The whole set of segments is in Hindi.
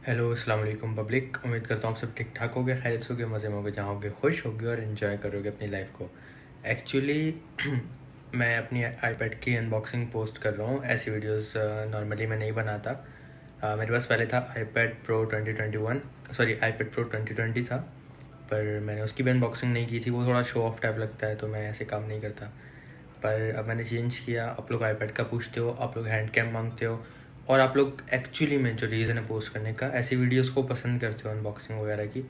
हेलो अस्सलाम वालेकुम पब्लिक। उम्मीद करता हूँ आप सब ठीक ठाक होगे, खैरियत से होगे, मज़े में होगे, जहाँ होगे खुश होगे और इन्जॉय करोगे अपनी लाइफ को। एक्चुअली मैं अपनी आईपैड की अनबॉक्सिंग पोस्ट कर रहा हूँ। ऐसी वीडियोस नॉर्मली मैं नहीं बनाता। मेरे पास पहले था iPad pro 2021, sorry iPad pro 2020 था, पर मैंने उसकी भी अनबॉक्सिंग नहीं की थी। वो थोड़ा शो ऑफ टाइप लगता है, तो मैं ऐसे काम नहीं करता। पर अब मैंने चेंज किया। आप लोग आईपैड का पूछते हो, आप लोग हैंड कैम मांगते हो, और आप लोग एक्चुअली में जो रीज़न है पोस्ट करने का, ऐसी वीडियोस को पसंद करते हो अनबॉक्सिंग वगैरह की।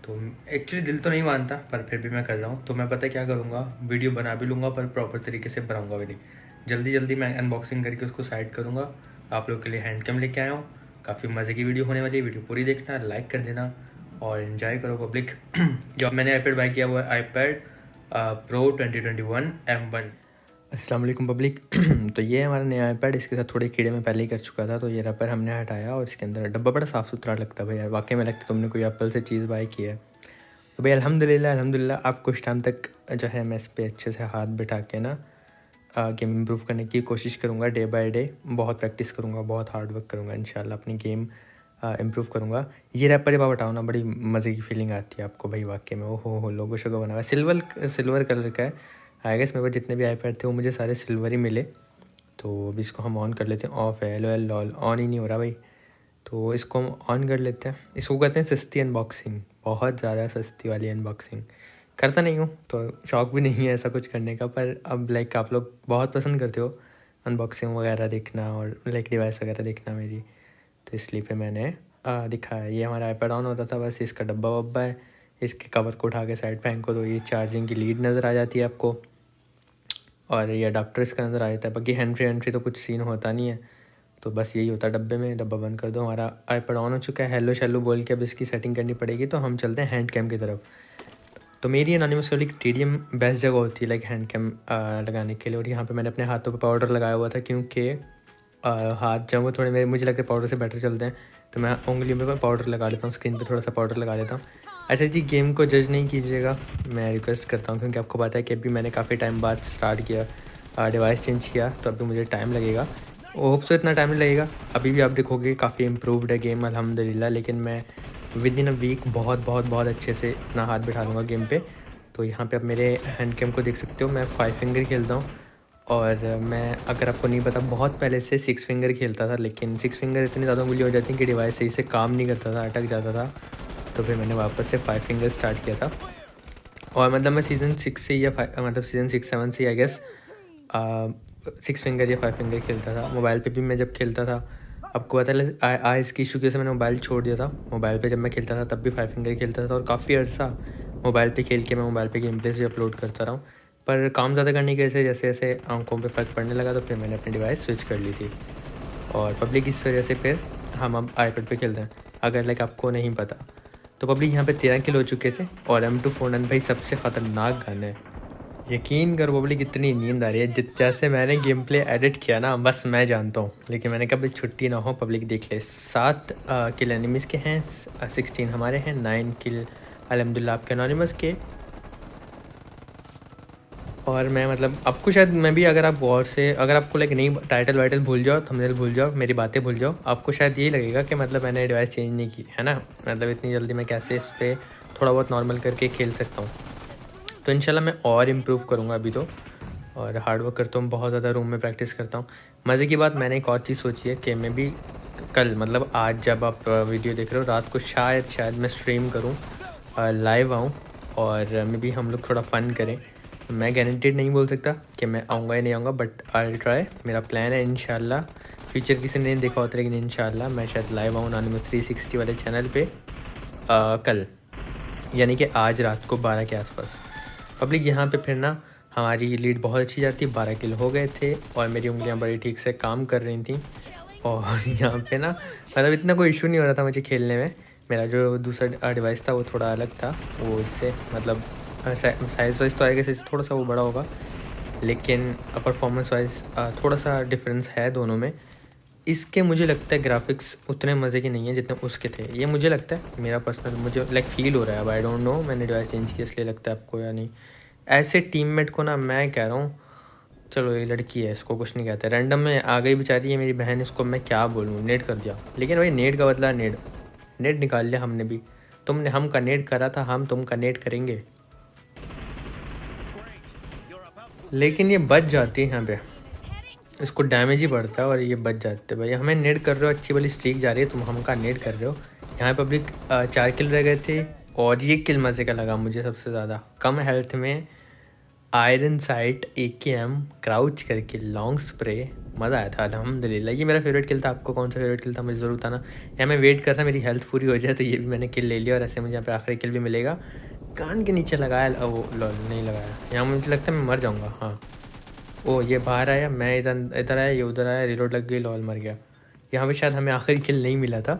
तो एक्चुअली दिल तो नहीं मानता, पर फिर भी मैं कर रहा हूँ। तो मैं पता क्या करूँगा, वीडियो बना भी लूँगा पर प्रॉपर तरीके से बनाऊँगा भी नहीं। जल्दी जल्दी मैं अनबॉक्सिंग करके उसको साइड करूँगा। आप लोग के लिए हैंड कैम लेके आया हूँ। काफ़ी मज़े की वीडियो होने वाली है। वीडियो पूरी देखना, लाइक कर देना और इन्जॉय करो पब्लिक। जो मैंने आईपैड बाय किया हुआ है आईपैड प्रो 2021 M1। अस्सलाम वालेकुम पब्लिक। तो ये है हमारा नया आईपैड। इसके साथ थोड़े कीड़े में पहले ही कर चुका था, तो ये रबर हमने हटाया और इसके अंदर डब्बा बड़ा साफ़ सुथरा लगता है भाई यार, वाकई में लगता तुमने कोई एप्पल से चीज़ बाय की है। तो भाई अल्हम्दुलिल्लाह अल्हम्दुलिल्लाह, आप कुछ टाइम तक जो है मैं इस पर अच्छे से हाथ बिठा के ना गेम इम्प्रूव करने की कोशिश करूँगा। डे बाय डे बहुत प्रैक्टिस करूँगा, बहुत हार्ड वर्क करूँगा, इंशाल्लाह अपनी गेम इम्प्रूव करूँगा। ये रैपर जब आप हटाओ ना, बड़ी मज़े की फीलिंग आती है आपको भाई, वाकई में। ओ हो लोगो शोगो बना हुआ है, सिल्वर कलर का है। आई गेस मेरे पास जितने भी आईपैड थे वो मुझे सारे सिल्वर ही मिले। तो अभी इसको हम ऑन कर लेते हैं। ऑफ है, एल लॉल ऑन ही नहीं हो रहा भाई। तो इसको हम ऑन कर लेते हैं। इसको कहते हैं सस्ती अनबॉक्सिंग, बहुत ज़्यादा सस्ती वाली अनबॉक्सिंग। करता नहीं हूँ तो शौक भी नहीं है ऐसा कुछ करने का, पर अब लाइक आप लोग बहुत पसंद करते हो अनबॉक्सिंग वगैरह देखना और लाइक डिवाइस वगैरह देखना मेरी, तो इसलिए फिर मैंने दिखाया। ये हमारा आईपैड ऑन होता था, बस इसका डब्बा वब्बा है। इसके कवर को उठा के साइड फेंको तो ये चार्जिंग की लीड नज़र आ जाती है आपको, और ये अडाप्टर इसका नज़र आ जाता है। बाकी हैंड फ्री तो कुछ सीन होता नहीं है। तो बस यही होता है डब्बे में। डब्बा बंद कर दो, हमारा आईपैड ऑन हो चुका है। हेलो शेलो बोल के अब इसकी सेटिंग करनी पड़ेगी, तो हम चलते हैं हैंड कैम की तरफ। तो मेरी एनोनिमस वाली टीडीएम बेस्ट जगह होती है लाइक हैंड कैम लगाने के लिए। और यहाँ पे मैंने अपने हाथों पे पाउडर लगाया हुआ था, क्योंकि हाथ जब वो थोड़े मेरे, मुझे लगता है पाउडर से बेटर चलते हैं, तो मैं उंगली में पाउडर लगा लेता हूँ, स्किन पे थोड़ा सा पाउडर लगा लेता हूँ। अच्छा जी, गेम को जज नहीं कीजिएगा, मैं रिक्वेस्ट करता हूँ, क्योंकि आपको पता है कि अभी मैंने काफ़ी टाइम बाद स्टार्ट किया, डिवाइस चेंज किया, तो अभी मुझे टाइम लगेगा। होप सो इतना टाइम नहीं लगेगा। अभी भी आप देखोगे काफ़ी इम्प्रूवड है गेम अल्हम्दुलिल्लाह, लेकिन मैं विद इन अ वीक बहुत बहुत बहुत अच्छे से अपना हाथ बिठा लूँगा गेम पे। तो यहाँ पे आप मेरे हैंड कैम को देख सकते हो, मैं 5 फिंगर खेलता हूँ। और मैं, अगर आपको नहीं पता, बहुत पहले से 6 फिंगर खेलता था, लेकिन 6 फिंगर इतनी ज़्यादा उंगली हो जाती है कि डिवाइस सही से काम नहीं करता था, अटक जाता था। तो फिर मैंने वापस से 5 फिंगर स्टार्ट किया था। और मतलब मैं सीज़न 6 से या मतलब सीज़न 6-7 से आई गेस 6 फिंगर या 5 फिंगर खेलता था। मोबाइल पे भी मैं जब खेलता था, आपको पता है आइस की इशू की वजह से मैंने मोबाइल छोड़ दिया था। मोबाइल पे जब मैं खेलता था तब भी 5 फिंगर खेलता था, और काफ़ी अर्सा मोबाइल पे खेल के मैं मोबाइल पे गेम प्लेस भी अपलोड करता रहा हूँ। पर काम ज़्यादा करने की वजह से जैसे जैसे आंखों पे फ़र्क पड़ने लगा, तो फिर मैंने अपनी डिवाइस स्विच कर ली थी। और पब्लिक इस वजह से फिर हम अब आईपैड पे खेलते हैं, अगर लाइक आपको नहीं पता। तो पब्लिक यहाँ पे 13 किल हो चुके थे, और M2 फोर्टनाइट भाई सबसे ख़तरनाक गन है। यकीन करो पब्लिक, इतनी नींद आ रही है जैसे मैंने गेम प्ले एडिट किया ना, बस मैं जानता हूँ। लेकिन मैंने कहा भाई छुट्टी ना हो, पब्लिक देख ले। 7 किल एनिमीज़ के हैं, 16 हमारे हैं, 9 किल अल्हम्दुलिल्लाह आपके एनोनिमस के। और मैं मतलब आपको शायद मैं भी, अगर आप गौर से, अगर आपको लाइक नहीं, टाइटल वाइटल भूल जाओ, थंबनेल भूल जाओ, मेरी बातें भूल जाओ, आपको शायद यही लगेगा कि मतलब मैंने डिवाइस चेंज नहीं की है ना, मतलब इतनी जल्दी मैं कैसे इस पर थोड़ा बहुत नॉर्मल करके खेल सकता हूँ। तो इंशाल्लाह मैं और इम्प्रूव करूँगा अभी तो, और हार्ड वर्क करता हूँ बहुत ज़्यादा, रूम में प्रैक्टिस करता हूँ। मज़े की बात, मैंने एक और चीज़ सोची है कि मैं भी कल, मतलब आज जब आप वीडियो देख रहे हो, रात को शायद मैं स्ट्रीम करूँ, लाइव आऊँ, और मे भी हम लोग थोड़ा फ़न करें। मैं गारंटीड नहीं बोल सकता कि मैं आऊँगा या नहीं आऊँगा, बट आई विल ट्राई। मेरा प्लान है इंशाल्लाह। फ्यूचर किसी ने नहीं देखा होता, लेकिन इंशाल्लाह मैं शायद लाइव आऊँ एनोनिमस 360 वाले चैनल पे कल, यानी कि आज रात को 12 के आसपास। पब्लिक यहाँ पे फिर ना हमारी लीड बहुत अच्छी जाती, 12 किल हो गए थे, और मेरी उंगलियाँ बड़ी ठीक से काम कर रही थी। और यहाँ पे ना मतलब इतना कोई इशू नहीं हो रहा था मुझे खेलने में। मेरा जो दूसरा डिवाइस था वो थोड़ा अलग था, वो इससे मतलब साइज़ वाइज तो आएगा, इससे थोड़ा सा वो बड़ा होगा, लेकिन परफॉर्मेंस वाइज थोड़ा सा डिफरेंस है दोनों में। इसके मुझे लगता है ग्राफिक्स उतने मज़े के नहीं हैं जितने उसके थे, ये मुझे लगता है, मेरा पर्सनल मुझे लाइक फील हो रहा है। अब आई डोंट नो, मैंने डिवाइस चेंज किया इसलिए लगता है आपको या नहीं। ऐसे टीममेट को ना मैं कह रहा हूँ, चलो ये लड़की है, इसको कुछ नहीं कहते, रैंडम में आ गई बेचारी है मेरी बहन, इसको मैं क्या बोलूँ, नेट कर दिया। लेकिन भाई नेट का बदला नेट, नेट निकाल लिया हमने भी। हम का नेट करा था, हम तुम का नेट करेंगे। लेकिन ये बच जाती है यहाँ पे, इसको डैमेज ही पड़ता है और ये बच जाते हैं। भाई हमें नेट कर रहे हो, अच्छी वाली स्ट्रीक जा रही है, तुम हमका नेट कर रहे हो। यहाँ पब्लिक 4 किल रह गए थे और ये किल मज़े का लगा मुझे सबसे ज़्यादा। कम हेल्थ में आयरन साइट AKM क्राउच करके लॉन्ग स्प्रे, मज़ा आया था अल्हम्दुलिल्लाह। ये मेरा फेवरेट किल था। आपको कौन सा फेवरेट किल था मुझे ज़रूर बताना। यहाँ मैं वेट कर था मेरी हेल्थ पूरी हो जाए तो ये भी मैंने किल ले लिया और ऐसे मुझे यहाँ पे आखिरी किल भी मिलेगा। कान के नीचे लगाया, वो नहीं लगाया, यहाँ मुझे लगता है मैं मर जाऊँगा। हाँ, ओ ये बाहर आया, मैं इधर आया, ये उधर आया, रिलोड लग गई, लॉल मर गया। यहाँ पे शायद हमें आखिरी किल नहीं मिला था,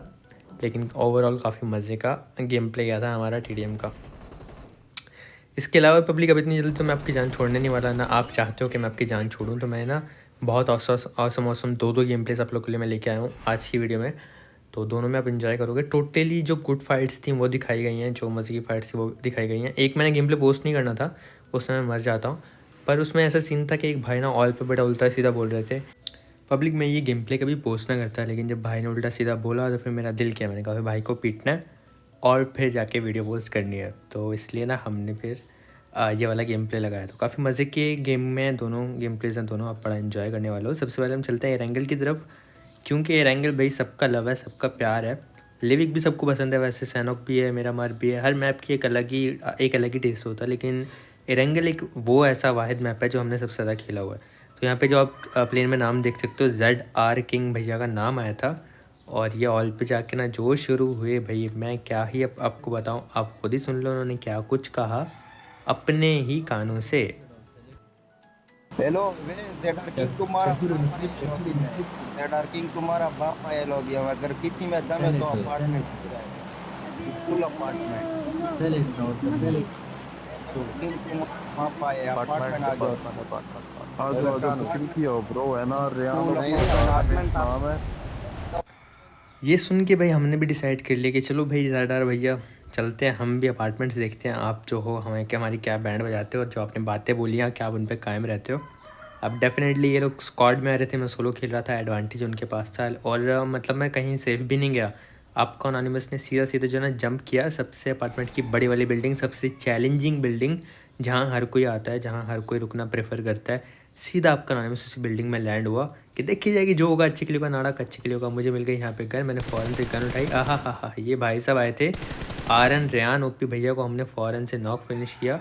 लेकिन ओवरऑल काफ़ी मज़े का गेम प्ले गया था हमारा TDM का। इसके अलावा पब्लिक अब इतनी जल्दी तो मैं आपकी जान छोड़ने नहीं वाला, ना आप चाहते हो कि मैं आपकी जान छोड़ूं। तो मैं ना बहुत औसम 2 गेम प्लेस आप लोगों के लिए मैं लेके आया हूँ आज की वीडियो में। तो दोनों में आप इन्जॉय करोगे। टोटली जो गुड फाइट्स थी वो दिखाई गई हैं, जो मज़े की फाइट्स थी वो दिखाई गई हैं। एक मैंने गेम प्ले पोस्ट नहीं करना था, उसमें मैं मर जाता हूँ, पर उसमें ऐसा सीन था कि एक भाई ना ऑल पे बड़ा उल्टा सीधा बोल रहे थे। पब्लिक में ये गेम प्ले कभी पोस्ट ना करता, लेकिन जब भाई ने उल्टा सीधा बोला तो फिर मेरा दिल किया, मैंने कहा भाई को पीटना है और फिर जाके वीडियो पोस्ट करनी है। तो इसलिए ना हमने फिर ये वाला गेम प्ले लगाया। तो काफ़ी मज़े के गेम में दोनों गेम प्लेज हैं, दोनों आप बड़ा एंजॉय करने वाले हो। सबसे पहले हम चलते हैं एरेंगल की तरफ, क्योंकि एरेंगल भाई सबका लव है, सबका प्यार है। लिविक भी सबको पसंद है, वैसे सैनोक भी है, मेरा मार भी है। हर मैप की एक अलग ही टेस्ट होता है, लेकिन एरेंगल एक वो ऐसा वाहिद मैप है जो हमने सबसे ज़्यादा खेला हुआ है। तो यहाँ पे जो आप प्लेन में नाम देख सकते हो, ZR किंग भैया का नाम आया था। और ये ऑल पे जाके ना जो शुरू हुए भाई, मैं क्या ही आपको बताऊं, आप खुद ही सुन लो उन्होंने क्या कुछ कहा अपने ही कानों से। हेलो वे जेडर किंग तुम्हारा बाप आया लो गया अगर कितनी में दम है तो अपार्टमेंट स्कूल अपार्टमेंट किंग तुम्हारा बाप आया अपार्टमेंट आ जाओ ब्रो है ना नाम है। ये सुन के भाई हमने भी डिसाइड कर लिया कि चलो भाई ज़्यादा भैया चलते हैं, हम भी अपार्टमेंट्स देखते हैं। आप जो हो हमारी क्या बैंड बजाते हो और जो आपने बातें बोली हैं क्या आप उन पर कायम रहते हो। अब डेफिनेटली ये लोग स्क्वाड में आ रहे थे, मैं सोलो खेल रहा था, एडवांटेज उनके पास था और मतलब मैं कहीं सेफ भी नहीं गया। आपका अनोनिमस ने सीधा सीधा जो है ना जंप किया सबसे अपार्टमेंट की बड़ी वाली बिल्डिंग, सबसे चैलेंजिंग बिल्डिंग जहाँ हर कोई आता है, जहाँ हर कोई रुकना प्रेफर करता है। सीधा आपका अनोनिमस उसी बिल्डिंग में लैंड हुआ कि देखी जाएगी जो होगा अच्छे के लिए होगा, नाड़ा अच्छे के लिए होगा। मुझे मिल गई यहाँ पे गन, मैंने फ़ौरन से गन उठाई। हा, ये भाई साहब आए थे RN रेयान OP भैया को हमने फ़ौरन से नॉक फिनिश किया।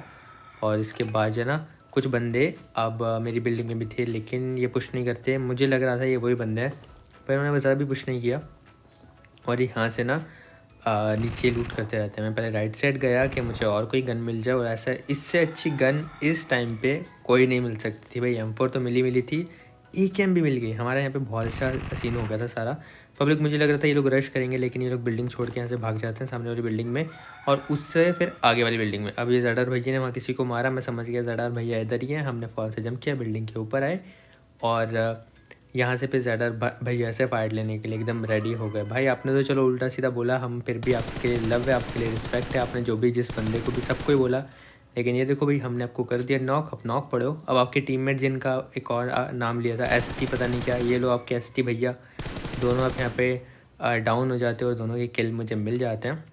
और इसके बाद जो है ना कुछ बंदे अब मेरी बिल्डिंग में भी थे, लेकिन ये पुश नहीं करते। मुझे लग रहा था ये वही बंदे हैं, पर उन्होंने ज़्यादा भी पुश नहीं किया और यहाँ से ना नीचे लूट करते रहते हैं। मैं पहले राइट साइड गया कि मुझे और कोई गन मिल जाए, और ऐसा इससे अच्छी गन इस टाइम पे कोई नहीं मिल सकती थी भाई। M4 तो मिली थी, AKM भी मिल गई। हमारे यहाँ पे बहुत अच्छा सीन हो गया था सारा। पब्लिक मुझे लग रहा था ये लोग रश करेंगे, लेकिन ये लोग बिल्डिंग छोड़ के यहाँ से भाग जाते हैं सामने वाली बिल्डिंग में और उससे फिर आगे वाली बिल्डिंग में। अब ये ZR भैया ने वहाँ किसी को मारा, मैं समझ गया ZR भैया इधर ही है। हमने फॉर से जंप किया, बिल्डिंग के ऊपर आए और यहाँ से फिर ZR भैया से फाइट लेने के लिए एकदम रेडी हो गए। भाई आपने तो चलो उल्टा सीधा बोला, हम फिर भी आपके लिए लव है, आपके लिए रिस्पेक्ट है। आपने जो भी जिस बंदे को भी सबको ही बोला, लेकिन ये देखो भाई हमने आपको कर दिया नॉक। अब नॉक पड़ो। अब आपके टीममेट जिनका एक और नाम लिया था ST पता नहीं क्या, ये लो आपके ST भैया, दोनों आप यहाँ पे डाउन हो जाते हो और दोनों के किल मुझे मिल जाते हैं।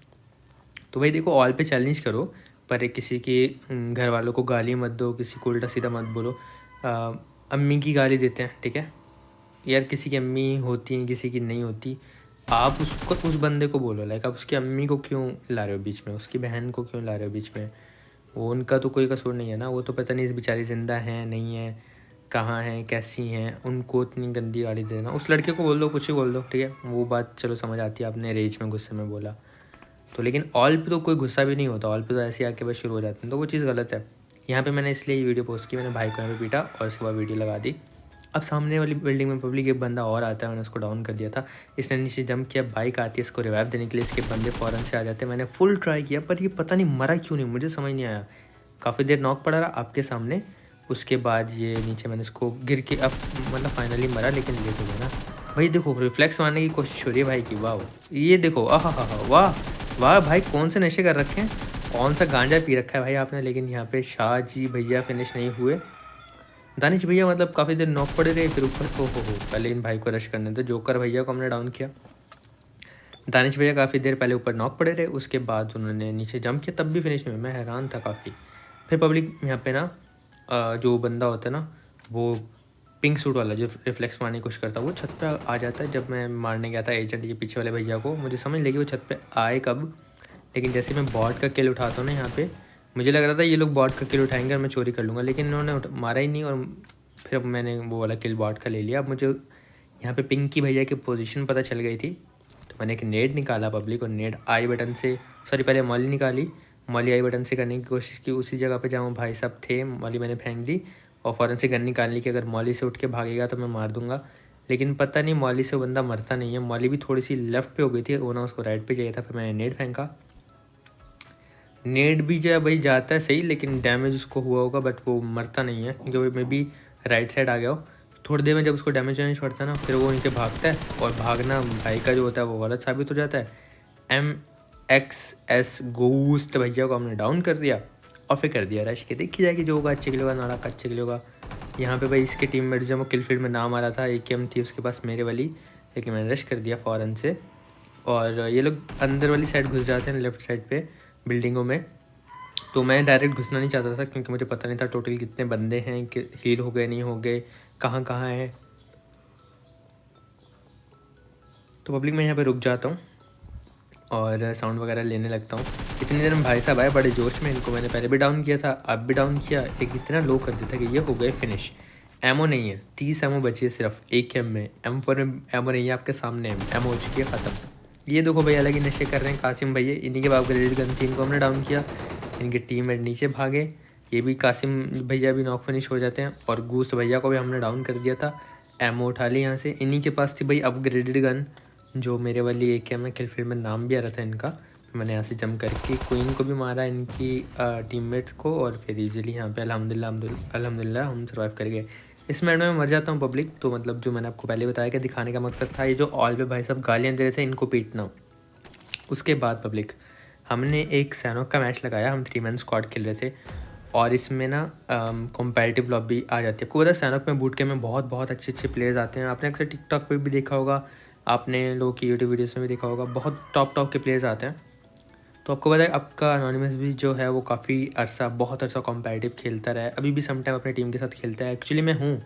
तो भाई देखो ऑल पे चैलेंज करो, पर किसी के घर वालों को गाली मत दो, किसी को उल्टा सीधा मत बोलो। अम्मी की गाली देते हैं, ठीक है यार, किसी की अम्मी होती हैं किसी की नहीं होती। आप उसको उस बंदे को बोलो, लाइक आप उसकी अम्मी को क्यों ला रहे हो बीच में, उसकी बहन को क्यों ला रहे हो बीच में। वो उनका तो कोई कसूर नहीं है ना, वो तो पता नहीं इस बेचारी ज़िंदा हैं नहीं है, कहाँ हैं कैसी हैं, उनको इतनी गंदी गाली देना। उस लड़के को बोल दो, कुछ ही बोल दो, ठीक है वो बात चलो समझ आती है, आपने रेज में गुस्से में बोला तो। लेकिन ऑल पे तो कोई गुस्सा भी नहीं होता, ऑल पे तो ऐसे आके बस शुरू हो जाते हैं, तो वो चीज़ गलत है। यहाँ पे मैंने इसलिए ये वीडियो पोस्ट की, मैंने भाई को यहाँ पे पीटा और उसके बाद वीडियो लगा दी। अब सामने वाली बिल्डिंग में पब्लिक एक बंदा और आता है, मैंने उसको डाउन कर दिया था। इसने नीचे जंप किया, बाइक आती है इसको रिवाइव देने के लिए, इसके बंदे फ़ौरन से आ जाते हैं। मैंने फुल ट्राई किया पर ये पता नहीं मरा क्यों नहीं, मुझे समझ नहीं आया। काफ़ी देर नॉक पड़ा रहा आपके सामने, उसके बाद ये नीचे मैंने इसको गिर के अब मतलब फाइनली मरा, लेकिन लेट हो गया ना भाई। देखो रिफ्लेक्स मारने की कोशिश हो रही है भाई की, वाह ये देखो वाह वाह भाई, कौन से नशे कर रखे हैं, कौन सा गांजा पी रखा है भाई आपने। लेकिन यहाँ पे शाह जी भैया फिनिश नहीं हुए, दानिश भैया मतलब काफ़ी देर नॉक पड़े रहे, फिर ऊपर हो पहले इन भाई को रश करने, तो जोकर भैया को हमने डाउन किया। दानिश भैया काफ़ी देर पहले ऊपर नॉक पड़े रहे, उसके बाद उन्होंने नीचे जंप किया, तब भी फिनिश नहीं हुई। मैं हैरान था काफ़ी। फिर पब्लिक यहाँ पे ना जो बंदा होता है ना वो पिंक सूट वाला जो रिफ्लेक्स मारने की कोशिश करता है, वो छत पे आ जाता है। जब मैं मारने गया था एजेंट ये पीछे वाले भैया को, मुझे समझ लगी वो छत पे आए कब, लेकिन जैसे मैं बॉट का किल उठाता हूँ ना यहाँ पे, मुझे लग रहा था ये लोग बॉट का किल उठाएंगे और मैं चोरी कर लूँगा, लेकिन इन्होंने मारा ही नहीं और फिर अब मैंने वो वाला किल बॉट का ले लिया। अब मुझे यहाँ पे पिंकी भैया की पोजीशन पता चल गई थी, तो मैंने एक नेड निकाला पब्लिक, और नेड आई बटन से, सॉरी पहले मॉली निकाली, मॉली आई बटन से करने की कोशिश की उसी जगह पे जहाँ भाई साहब थे। मॉली मैंने फेंक दी और फ़ौरन से गन निकाल ली कि अगर मॉली से उठ के भागेगा तो मैं मार दूंगा, लेकिन पता नहीं मॉली से वो बंदा मरता नहीं है। मॉली भी थोड़ी सी लेफ़्ट पे हो गई थी, वो ना उसको राइट पे चाहिए था। फिर मैंने नेड फेंका, नेड भी जो है भाई जाता है सही, लेकिन डैमेज उसको हुआ होगा, बट वो मरता नहीं है क्योंकि मैं भी राइट साइड आ गया हो। थोड़ी देर में जब उसको डैमेज वैमेज पड़ता है ना, फिर वो नीचे भागता है और भागना भाई का जो होता है वो गलत साबित हो जाता है। MXS गोस्ट भैया को हमने डाउन कर दिया और फिर कर दिया रश के, देखी जाएगी जो होगा अच्छे के लिए होगा, नाड़ा का अच्छे के लिए होगा। यहाँ पे भाई इसके टीममेट जो वो किल फील्ड में नाम आ रहा था, AKM थी उसके पास मेरे वाली, लेकिन मैंने रश कर दिया फ़ौरन से। और ये लोग अंदर वाली साइड घुस जाते हैं लेफ़्ट साइड पे बिल्डिंगों में, तो मैं डायरेक्ट घुसना नहीं चाहता था क्योंकि मुझे पता नहीं था टोटल कितने बंदे हैं, कि हील हो गए नहीं हो गए, कहाँ कहाँ हैं। तो पब्लिक मैं यहाँ पे रुक जाता हूँ और साउंड वगैरह लेने लगता हूँ। इतनी देर में भाई साहब आए बड़े जोश में, इनको मैंने पहले भी डाउन किया था, अब भी डाउन किया, एक इतना लो कर दिया था कि ये हो गए फिनिश। एमओ नहीं है, 30 एमओ बची है सिर्फ AKM में, M4 में एमओ नहीं है, आपके सामने एमओ हो चुकी है ख़त्म। ये देखो भैया अलग ही नशे कर रहे हैं कासिम भैया, इन्हीं के बाप ग्रेडेड गन थी, इनको हमने डाउन किया, इनके टीममेट नीचे भागे, ये भी कासिम भैया भी नॉक फिनिश हो जाते हैं। और गूस भैया को भी हमने डाउन कर दिया था, एमओ उठा ली यहाँ से। इन्हीं के पास थी भाई अपग्रेडेड गन जो मेरे वाली AKM है, किल फील्ड में नाम भी आ रहा था इनका। मैंने यहाँ से जंप करके क्वीन को भी मारा, इनकी टीममेट्स को, और फिर इजीली यहाँ पे अल्हम्दुलिल्लाह हम सर्वाइव कर गए। इस मैच में मैं मर जाता हूँ पब्लिक, तो मतलब जो मैंने आपको पहले बताया कि दिखाने का मकसद था, ये जो ऑल पे भाई साहब गालियाँ दे रहे थे इनको पीटना। उसके बाद पब्लिक हमने एक सैनोक का मैच लगाया, हम 3 मैन स्क्वाड खेल रहे थे, और इसमें ना कॉम्पेटिटिव लॉबी आ जाती है। आपको पता है सैनोक में बूट कैंप में बहुत अच्छे प्लेयर्स आते हैं, आपने अक्सर टिकटॉक पे भी देखा होगा, आपने लोगों की यूट्यूब वीडियोस में भी देखा होगा, बहुत टॉप के प्लेयर्स आते हैं। तो आपको पता है आपका अनोनिमस भी जो है वो काफ़ी बहुत अर्सा कॉम्पेटिटिव खेलता रहा है, अभी भी समटाइम अपनी टीम के साथ खेलता है। एक्चुअली मैं हूँ,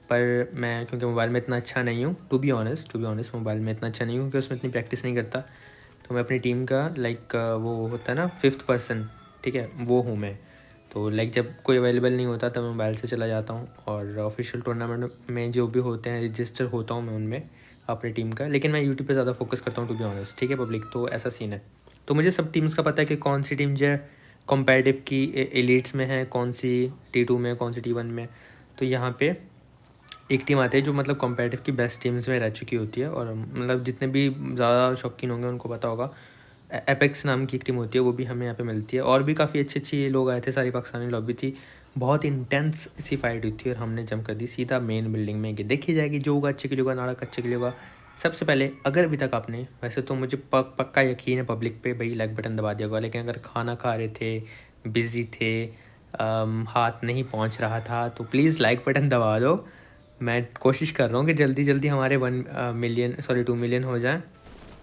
पर मैं क्योंकि मोबाइल में इतना अच्छा नहीं हूँ, टू बी ऑनेस्ट मोबाइल में इतना अच्छा नहीं हूँ क्योंकि उसमें इतनी प्रैक्टिस नहीं करता। तो मैं अपनी टीम का वो होता है ना 5th पर्सन, ठीक है, वो हूँ मैं। तो जब कोई अवेलेबल नहीं होता तब मैं मोबाइल से चला जाता हूँ, और ऑफिशियल टूर्नामेंट में जो भी होते हैं रजिस्टर होता हूँ मैं उनमें अपनी टीम का, लेकिन मैं यूट्यूब पे ज़्यादा फोकस करता हूँ टू बी ऑनेस्ट, ठीक है पब्लिक। तो ऐसा सीन है, तो मुझे सब टीम्स का पता है कि कौन सी टीम जो है कॉम्पेटिटिव की एलिट्स में है, कौन सी T2 में, कौन सी T1 में। तो यहाँ पे एक टीम आती है जो मतलब कॉम्पेटिटिव की बेस्ट टीम्स में रह चुकी होती है, और मतलब जितने भी ज़्यादा शौकीन होंगे उनको पता होगा, एपेक्स नाम की एक टीम होती है, वो भी हमें यहाँ पे मिलती है। और भी काफ़ी अच्छी लोग आए थे, सारी पाकिस्तानी लॉबी थी, बहुत इंटेंस सी फाइट हुई थी, और हमने जंप कर दी सीधा मेन बिल्डिंग में कि देखी जाएगी जो होगा अच्छे के लिए होगा, नाड़ा का अच्छे के लिए होगा। सबसे पहले अगर अभी तक आपने, वैसे तो मुझे पक्का यकीन है पब्लिक पे, भाई लाइक बटन दबा दिया होगा, लेकिन अगर खाना खा रहे थे, बिज़ी थे, हाथ नहीं पहुंच रहा था, तो प्लीज़ लाइक बटन दबा दो। मैं कोशिश कर रहा हूँ कि जल्दी हमारे 2 मिलियन हो जाए।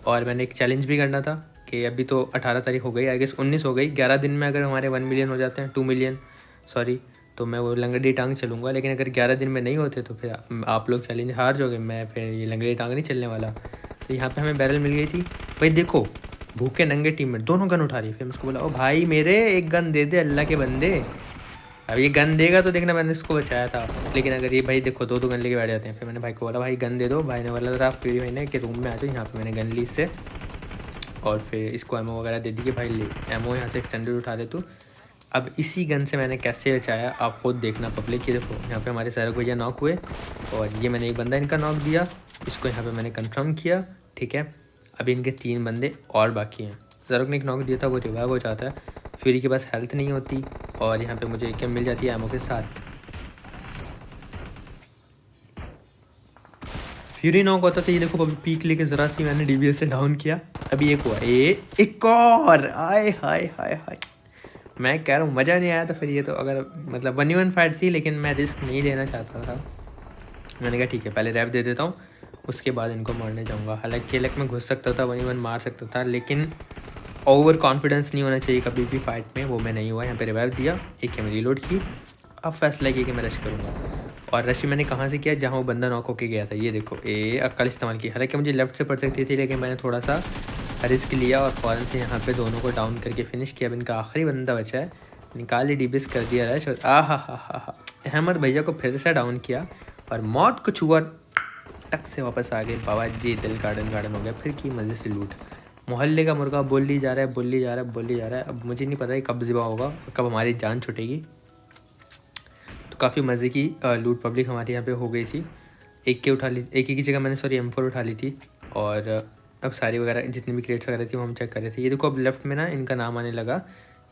और मैंने एक चैलेंज भी करना था कि अभी तो 18 तारीख हो गई, आई गेस 19 हो गई, 11 दिन में अगर हमारे 1 मिलियन हो जाते हैं, 2 मिलियन सॉरी, तो मैं वो लंगड़ी टांग चलूँगा। लेकिन अगर 11 दिन में नहीं होते तो फिर आप लोग चैलेंज हार जाओगे, मैं फिर ये लंगड़ी टांग नहीं चलने वाला। तो यहाँ पे हमें बैरल मिल गई थी भाई, देखो भूखे नंगे टीम में दोनों गन उठा रही। फिर मैं उसको बोला, ओ भाई मेरे एक गन दे दे अल्लाह के बंदे, अब ये गन देगा तो देखना मैंने इसको बचाया था। लेकिन अगर ये भाई देखो 2 गन लेके बैठ जाते हैं। फिर मैंने भाई को बोला, भाई गन दे दो। भाई ने बोला था फिर मैंने कि रूम में आ जाओ, यहाँ पे मैंने गन ली इससे, और फिर इसको एमओ वगैरह दे दी कि भाई ले एमओ यहाँ से एक्सटेंडेड उठा दे तू। अब इसी गन से मैंने कैसे बचाया आप खुद देखना पब्लिक। ये देखो यहाँ पे हमारे सर भैया नॉक हुए, और ये मैंने एक बंदा इनका नॉक दिया, इसको यहाँ पे मैंने कंफर्म किया, ठीक है। अभी इनके 3 बंदे और बाकी हैं। ज़रूक ने एक नॉक दिया था, वो रिवाइव हो जाता है, फ्यूरी के पास हेल्थ नहीं होती, और यहाँ पे मुझे AKM मिल जाती है एमओ के साथ। फ्यूरी नॉक होता था, ये देखो अभी पीक लेके ज़रा सी मैंने DBS से डाउन किया। अभी एक हुआ, एक और, आए हाय हाय हाय, मैं कह रहा हूँ मज़ा नहीं आया। तो फिर ये तो अगर मतलब 1v1 फाइट थी, लेकिन मैं रिस्क नहीं लेना चाहता था। मैंने कहा ठीक है पहले रैप दे देता हूँ, उसके बाद इनको मारने जाऊँगा। हालांकि केलक में घुस सकता था, 1v1 मार सकता था, लेकिन ओवर कॉन्फिडेंस नहीं होना चाहिए कभी भी फाइट में, वो मैं नहीं हुआ। यहाँ पे रिवाइव दिया, एक गेम रीलोड की, अब फैसला किया कि मैं रश करूँगा। और रश मैंने कहाँ से किया, जहाँ वो बंदा नॉक होके गया था। ये देखो, अक्ल इस्तेमाल की। हालांकि मुझे लेफ्ट से पड़ सकती थी, लेकिन मैंने थोड़ा सा रिस्क लिया और फ़ौरन से यहाँ पे दोनों को डाउन करके फिनिश किया। अब इनका आखिरी बंदा बचा है, निकाल ही डिबिस कर दिया रश। और हा अहमद भैया को फिर से डाउन किया और मौत को छुआ, टक से वापस आ गए। बाबा जी दिल गार्डन हो गया। फिर की मज़े से लूट। मोहल्ले का मुर्गा बोली जा रहा है। अब मुझे नहीं पता है कब ज़िबा होगा, कब हमारी जान छुटेगी। तो काफ़ी मज़े की लूट पब्लिक हमारे यहाँ पे हो गई थी। एक की जगह मैंने M4 उठा ली थी। और अब सारी वगैरह जितनी भी क्रेट्स वगैरह थी वो हम चेक कर रहे थे। ये देखो, अब लेफ्ट में ना इनका नाम आने लगा।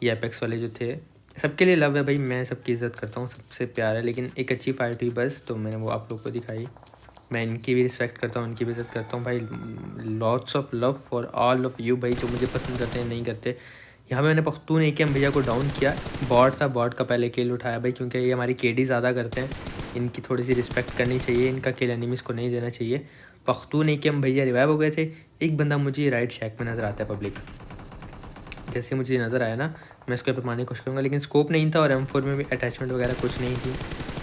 ये एपेक्स वाले जो थे, सबके लिए लव है भाई, मैं सबकी इज़्ज़त करता हूँ, सबसे प्यार है। लेकिन एक अच्छी फाइट हुई बस, तो मैंने वो आप लोग को दिखाई। मैं इनकी भी रिस्पेक्ट करता हूँ, इनकी भी इज़्ज़त करता हूँ भाई। Lots of love for all of you भाई, जो मुझे पसंद करते हैं, नहीं करते। यहाँ पे मैंने पख्तून AKM भैया को डाउन किया। बॉट था, बॉट का पहले किल उठाया भाई, क्योंकि ये हमारी KD ज़्यादा करते हैं, इनकी थोड़ी सी रिस्पेक्ट करनी चाहिए, इनका किल एनिमीज़ को नहीं देना चाहिए। पख्तून AKM भैया रिवाइव हो गए थे। एक बंदा मुझे राइट शैक में नज़र आता है पब्लिक, जैसे मुझे नज़र आया ना, मैं इसको पे मारने की कोशिश करूँगा, लेकिन स्कोप नहीं था और M4 में भी अटैचमेंट वगैरह कुछ नहीं थी,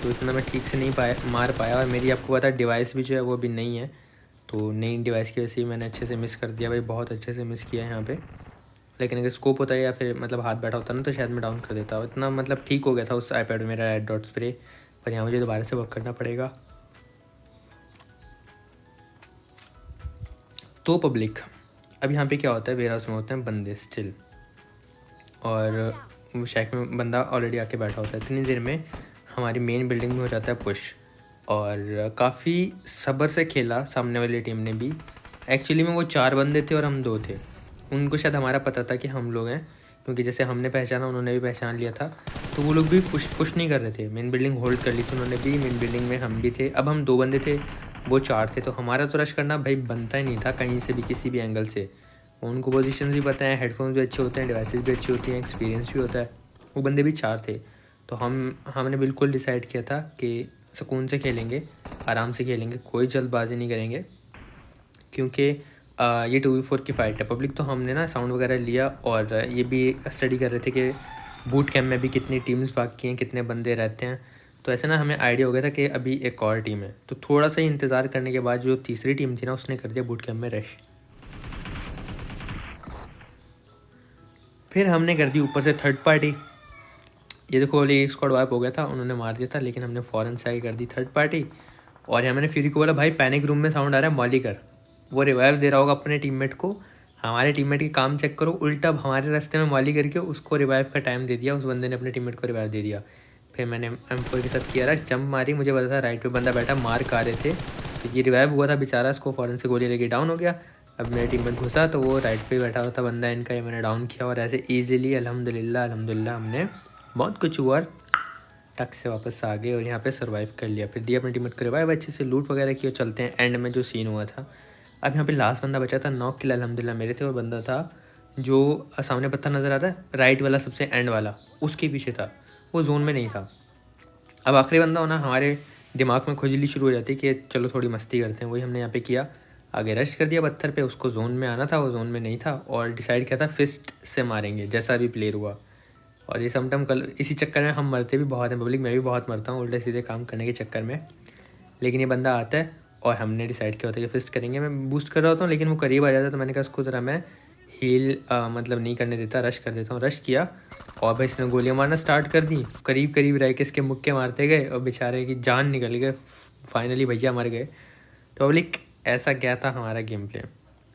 तो इतना मैं ठीक से नहीं मार पाया। और मेरी आपको पता है डिवाइस भी जो है वो भी नहीं है, तो नई डिवाइस की वजह से मैंने अच्छे से मिस कर दिया भाई, बहुत अच्छे से मिस किया यहाँ पे। लेकिन अगर स्कोप होता है या फिर मतलब हाथ बैठा होता ना, तो शायद मैं डाउन कर देता। इतना मतलब ठीक हो गया था उस iPad में मेरा रेड डॉट स्प्रे, पर यहाँ मुझे दोबारा से वर्क करना पड़ेगा। तो पब्लिक, अब यहाँ पे क्या होता है, वेयर हाउस में होते हैं बंदे स्टिल, और शैक में बंदा ऑलरेडी आके बैठा होता है। इतनी देर में हमारी मेन बिल्डिंग में हो जाता है पुश, और काफ़ी सब्र से खेला सामने वाली टीम ने भी। एक्चुअली में वो 4 बंदे थे और हम 2 थे। उनको शायद हमारा पता था कि हम लोग हैं, क्योंकि जैसे हमने पहचाना उन्होंने भी पहचान लिया था, तो वो लोग भी पुश नहीं कर रहे थे। मेन बिल्डिंग होल्ड कर ली थी उन्होंने भी, मेन बिल्डिंग में हम भी थे। अब हम 2 बंदे थे, वो 4 थे, तो हमारा तो रश करना भाई बनता ही नहीं था कहीं से भी, किसी भी एंगल से। उनको पोजीशन भी पता है, हेडफोन्स भी अच्छे होते हैं, डिवाइसेस भी अच्छी होती हैं, एक्सपीरियंस भी होता है। वो बंदे भी 4 थे, तो हमने बिल्कुल डिसाइड किया था कि सुकून से खेलेंगे, आराम से खेलेंगे, कोई जल्दबाजी नहीं करेंगे, क्योंकि ये 2v4 की फ़ाइट है पब्लिक। तो हमने ना साउंड वगैरह लिया और ये भी स्टडी कर रहे थे कि बूट कैम्प में भी कितनी टीम्स बाकी हैं, कितने बंदे रहते हैं। तो ऐसे ना हमें आइडिया हो गया था कि अभी एक और टीम है। तो थोड़ा सा ही इंतज़ार करने के बाद जो तीसरी टीम थी ना, उसने कर दिया बूट कैम्प में रश। फिर हमने कर दी ऊपर से थर्ड पार्टी। ये देखो, वाली एक स्क्वाड वाइप हो गया था, उन्होंने मार दिया था, लेकिन हमने फ़ौरन से आगे कर दी थर्ड पार्टी। और यहाँ मैंने फ्यूरी को बोला, भाई पैनिक रूम में साउंड आ रहा है, मॉली कर। वो रिवाइव दे रहा होगा अपने टीममेट को, हमारे टीममेट के काम चेक करो, उल्टा हमारे रास्ते में मॉली करके उसको रिवाइव का टाइम दे दिया। उस बंदे ने अपने टीममेट को रिवाइव दे दिया। फिर मैंने M4 के साथ किया रहा, जंप मारी, मुझे पता था राइट पे बंदा बैठा, मार खा रहे थे, तो ये रिवाइव हुआ था बेचारा, उसको फ़ौरन से गोली लेके डाउन हो गया। अब मेरा टीममेट घुसा तो वो राइट पे बैठा हुआ था बंदा इनका, ये मैंने डाउन किया, और ऐसे ईजिली अल्हम्दुलिल्लाह हमने बहुत कुछ हुआ, टक से वापस आ गए और यहाँ पे सर्वाइव कर लिया। फिर दिया अपने टीममेट को रिवाइव, अच्छे से लूट वगैरह की, और चलते हैं एंड में जो सीन हुआ था। अब यहाँ पे लास्ट बंदा बचा था, 9 किल अल्हम्दुलिल्लाह मेरे थे, और बंदा था जो सामने पत्थर नज़र आ रहा है राइट वाला, सबसे एंड वाला, उसके पीछे था, वो जोन में नहीं था। अब आखिरी बंदा होना, हमारे दिमाग में खुजली शुरू हो जाती कि चलो थोड़ी मस्ती करते हैं, वही हमने यहाँ पे किया। आगे रश कर दिया पत्थर पे, उसको जोन में आना था, वो जोन में नहीं था, और डिसाइड किया था फिस्ट से मारेंगे जैसा भी प्लेयर हुआ। और ये समटाइम कल इसी चक्कर में हम मरते भी बहुत हैं पब्लिक, मैं भी बहुत मरता हूँ उल्टे सीधे काम करने के चक्कर में। लेकिन ये बंदा आता है और हमने डिसाइड किया होता है कि फिस्ट करेंगे। मैं बूस्ट कर रहा होता हूँ, लेकिन वो करीब आ जाता है, तो मैंने कहा उसको ज़रा मैं हील मतलब नहीं करने देता, रश कर देता हूँ। रश किया और भाई इसने गोलियाँ मारना स्टार्ट कर दी, करीब रह के इसके मुक्के मारते गए और बेचारे की जान निकल गए, फाइनली भैया मर गए। तो पब्लिक ऐसा क्या था हमारा गेम प्ले।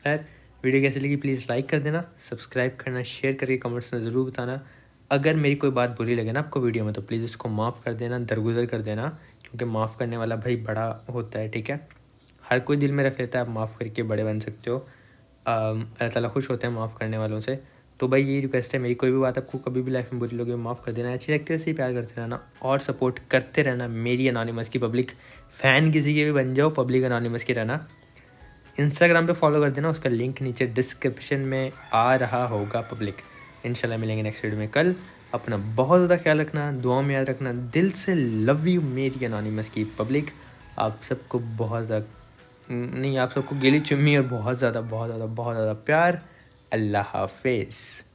खैर, वीडियो कैसी लगी प्लीज़ लाइक कर देना, सब्सक्राइब करना, शेयर करके कमेंट्स में ज़रूर बताना। अगर मेरी कोई बात बुरी लगे ना आपको वीडियो में, तो प्लीज़ उसको माफ़ कर देना, दरगुजर कर देना, क्योंकि माफ़ करने वाला भाई बड़ा होता है, ठीक है। हर कोई दिल में रख लेता है, आप माफ़ करके बड़े बन सकते हो। अल्लाह ताला खुश होते हैं माफ़ करने वालों से। तो भाई ये रिक्वेस्ट है मेरी, कोई भी बात आपको कभी भी लाइफ में बुरी लगे माफ़ कर देना, अच्छी लगती है ऐसे ही प्यार करते रहना और सपोर्ट करते रहना मेरी एनोनिमस की। पब्लिक फ़ैन किसी के भी बन जाओ, पब्लिक एनोनिमस की रहना। इंस्टाग्राम पे फॉलो कर देना, उसका लिंक नीचे डिस्क्रिप्शन में आ रहा होगा पब्लिक। इंशाल्लाह मिलेंगे नेक्स्ट वीडियो में कल। अपना बहुत ज़्यादा ख्याल रखना, दुआ में याद रखना, दिल से लव यू मेरी एनोनिमस की पब्लिक। आप सबको बहुत ज़्यादा नहीं, आप सबको गिली चुम्मी और बहुत ज़्यादा प्यार। अल्लाह हाफिज़।